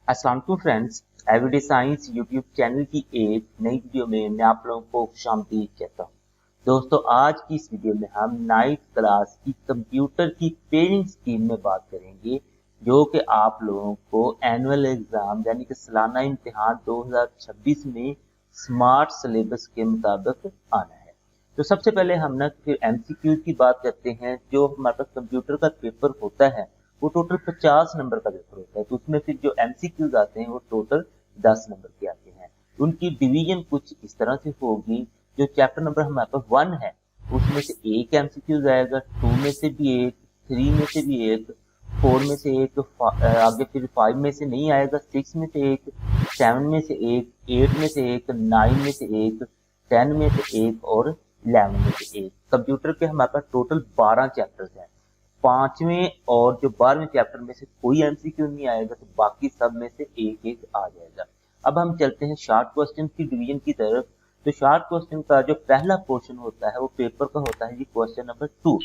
अस्सलाम वालेकुम friends, everyday science YouTube channel की एक नई वीडियो में मैं आप लोगों को खुशामदीद कहता हूँ। दोस्तों, आज की इस वीडियो में हम 9th क्लास की कंप्यूटर की पेयरिंग स्कीम में बात करेंगे, जो कि आप लोगों को एनुअल एग्जाम यानी कि सालाना इम्तिहान 2026 में स्मार्ट सिलेबस के मुताबिक आना है। तो सबसे पहले हम ना फिर एमसीक्यू की बात करते हैं। जो हमारे पास कंप्यूटर का पेपर होता है वो टोटल 50 नंबर का पेपर होता है। तो उसमें फिर जो एमसीक्यूज आते हैं वो टोटल 10 नंबर के आते हैं। उनकी डिवीजन कुछ इस तरह से होगी। जो चैप्टर नंबर हमारे पास 1 है उसमें से एक एमसीक्यूज आएगा, 2 में से भी एक, 3 में से भी एक, 4 में से एक, आगे फिर 5 में से नहीं आएगा, 6 में से एक, 7 में से एक, 8 में से एक, 9 में से एक, 10 में से एक और 11 में से एक। कंप्यूटर के हमारे पास टोटल 12 चैप्टर्स हैं। पांचवें और जो 12वें चैप्टर में से कोई एमसीक्यू नहीं आएगा, तो बाकी सब में से एक एक आ जाएगा। अब हम चलते हैं शॉर्ट क्वेश्चन की डिवीजन की तरफ। तो शॉर्ट क्वेश्चन का जो पहला पोर्शन होता है वो पेपर का होता है जी क्वेश्चन नंबर 2।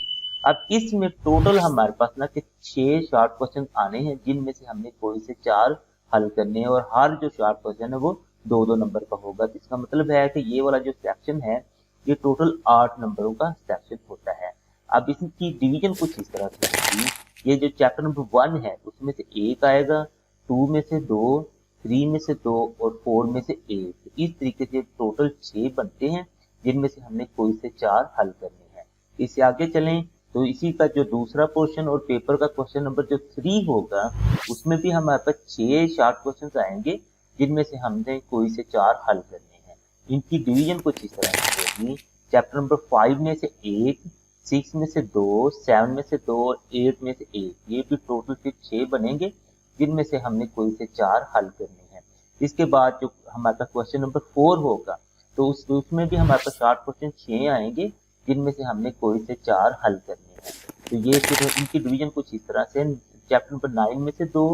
अब इसमें टोटल हमारे पास ना कि 6 शॉर्ट क्वेश्चन आने हैं, जिनमें से हमने कोई से 4 हल करने हैं और हर जो शॉर्ट क्वेश्चन है वो 2-2 नंबर का होगा। तो इसका मतलब है कि ये वाला जो सेक्शन है ये टोटल 8 नंबरों का सेक्शन होता है। अब इसकी डिवीजन कुछ इस तरह से होगी। ये जो चैप्टर नंबर 1 है उसमें से एक आएगा, 2 में से 2, 3 में से 2 और 4 में से एक। इस तरीके से टोटल 6 बनते हैं, जिनमें से हमने कोई से 4 हल करने हैं। इससे आगे चलें तो इसी का जो दूसरा पोर्शन और पेपर का क्वेश्चन नंबर जो 3 होगा उसमें भी हमारे पास 6 शॉर्ट क्वेश्चन आएंगे, जिनमें से हमने कोई से 4 हल करने हैं। इनकी डिवीजन कुछ इस तरह से होगी। चैप्टर नंबर 5 में से एक, 6 में से 2, 7 में से 2 और 8 में से एक। ये भी टोटल फिर 6 बनेंगे, जिनमें से हमने कोई से 4 हल करने हैं। इसके बाद जो हमारे पास क्वेश्चन नंबर 4 होगा तो उसमें भी हमारे पास शॉर्ट क्वेश्चन 6 आएंगे, जिनमें से हमने कोई से 4 हल करने हैं। तो ये फिर इनकी डिवीजन कुछ इस तरह से। चैप्टर नंबर 9 में से 2,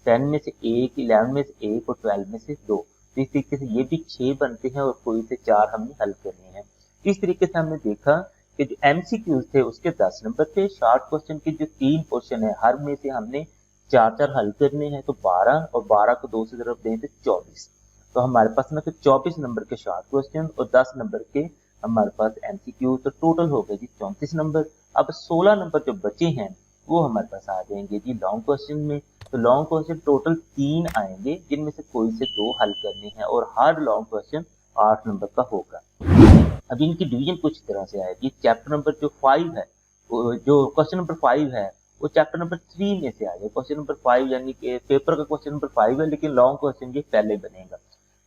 10 में से एक, 11 में से एक और 12 में से 2। तो इस तरीके से ये भी 6 बनते हैं और कोई से 4 हमने हल करने हैं। इस तरीके से हमने देखा कि जो एमसीक्यूज थे उसके 10 नंबर थे। शॉर्ट क्वेश्चन के जो 3 क्वेश्चन है हर में से हमने 4-4 हल करने हैं, तो 12 और 12 को 2 से तरफ दें तो 24। तो हमारे पास ना फिर 24 नंबर के शॉर्ट क्वेश्चन और 10 नंबर के हमारे पास एमसीक्यू, तो टोटल हो गए जी 34 नंबर। अब 16 नंबर जो बचे हैं वो हमारे पास आ जाएंगे जी लॉन्ग क्वेश्चन में। तो लॉन्ग क्वेश्चन टोटल 3 आएंगे, जिनमें से कोई से 2 हल करने हैं और हर लॉन्ग क्वेश्चन 8 नंबर का होगा। अब इनकी डिवीजन कुछ तरह से आएगी। चैप्टर नंबर जो 5 है, जो क्वेश्चन नंबर 5 है वो चैप्टर नंबर 3 में से आएगा। क्वेश्चन नंबर 5 यानी कि पेपर का क्वेश्चन नंबर 5 है, लेकिन लॉन्ग क्वेश्चन ये पहले बनेगा।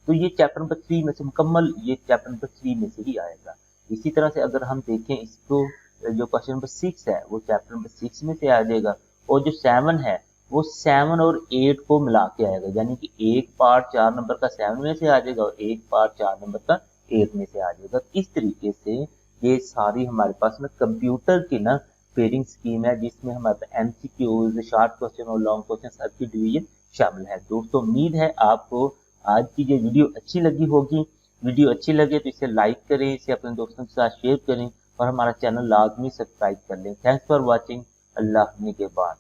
तो ये चैप्टर नंबर 3 में से मुकम्मल ये चैप्टर नंबर 3 में से ही आएगा। इसी तरह से अगर हम देखें इसको, जो क्वेश्चन नंबर 6 है वो चैप्टर नंबर 6 में से आ जाएगा और जो 7 है वो 7 और 8 को मिला के आएगा, यानी कि एक पार्ट 4 नंबर का 7 में से आ जाएगा और एक पार्ट 4 नंबर का 8 में से आ जाएगा। इस तरीके से ये सारी हमारे पास ना कंप्यूटर की ना पेयरिंग स्कीम है, जिसमें हमारे पास एमसीक्यूज, शॉर्ट क्वेश्चन और लॉन्ग क्वेश्चन सबकी डिवीजन शामिल है। दोस्तों, उम्मीद है आपको आज की जो वीडियो अच्छी लगी होगी। वीडियो अच्छी लगे तो इसे लाइक करें, इसे अपने दोस्तों के साथ शेयर करें और हमारा चैनल लाजमी सब्सक्राइब कर लें। Thanks for watching. अल्लाह के बाद।